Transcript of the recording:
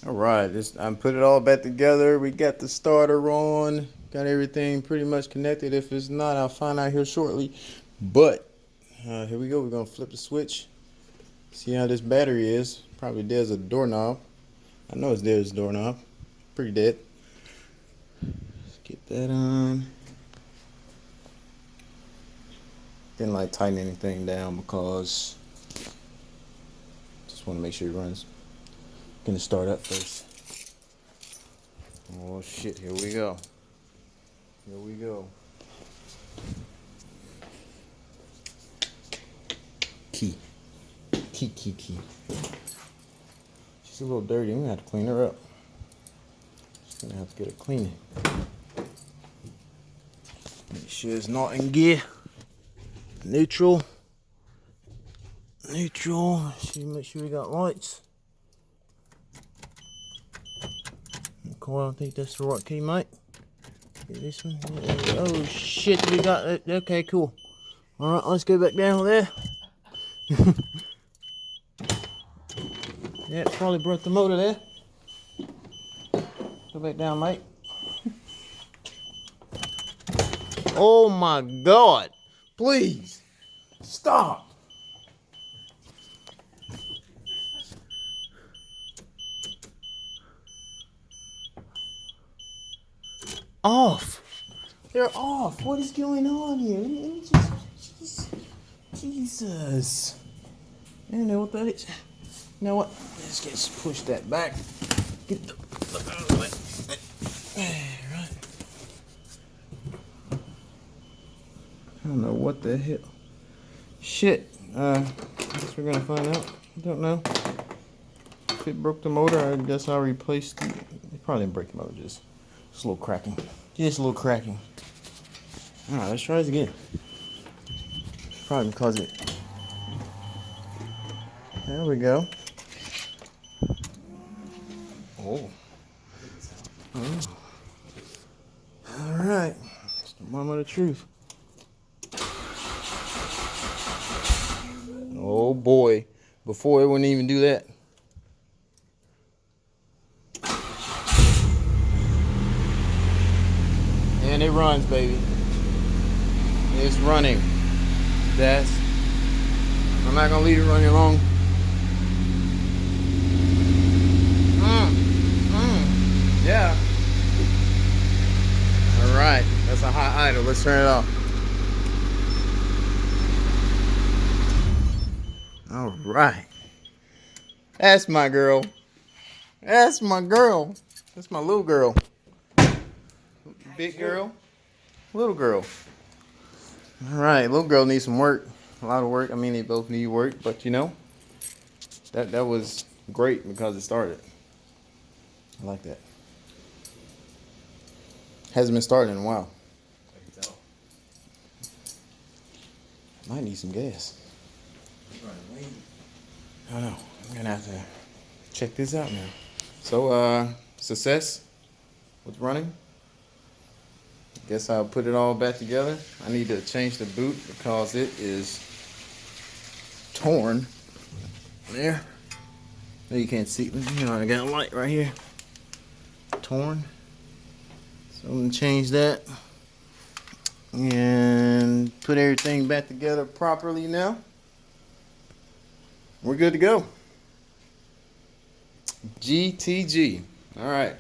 All right, I put it all back together. We got the starter on, got everything pretty much connected. If it's not, I'll find out here shortly. But here we go. We're gonna flip the switch. See how this battery is. Probably dead as a doorknob. I know it's dead as a doorknob. Pretty dead. Let's get that on. Didn't like tighten anything down because just want to make sure it runs. Gonna start up first. Oh shit, here we go. Here we go. Key. Key. She's a little dirty. I'm gonna have to clean her up. Just gonna have to get her cleaning. Make sure it's not in gear. Neutral. Make sure we got lights. Cool, I don't think that's the right key, mate. Get this one. Oh shit, we got it. Okay, cool. Alright, let's go back down there. Yeah, probably broke the motor there. Go back down, mate. Oh my god. Please. Stop. Off. They're off. What is going on here? Let me just, Jesus. I don't know what that is. You know what? Let's just push that back. Get the fuck out of the way. Right. I don't know what the hell. Shit. I guess we're gonna find out. I don't know. If it broke the motor, I guess I'll replace the. It probably didn't break the motor, just a little cracking. Just a little cracking. Alright, let's try this again. Probably because it. There we go. Oh. Alright. It's the moment of truth. Oh boy. Before it wouldn't even do that. And it runs, baby. It's running. I'm not gonna leave it running long. Yeah. Alright. That's a hot idle. Let's turn it off. Alright. That's my girl. That's my girl. That's my little girl. Big girl. Little girl. Alright, little girl needs some work. A lot of work. I mean, they both need work, but you know, that was great because it started. I like that. Hasn't been started in a while. I can tell. Might need some gas. I know. I'm gonna have to check this out now. So, success with running. Guess I'll put it all back together. I need to change the boot because it is torn. There. No, you can't see. You know, I got a light right here. Torn. So I'm gonna change that and put everything back together properly now. We're good to go. GTG. All right.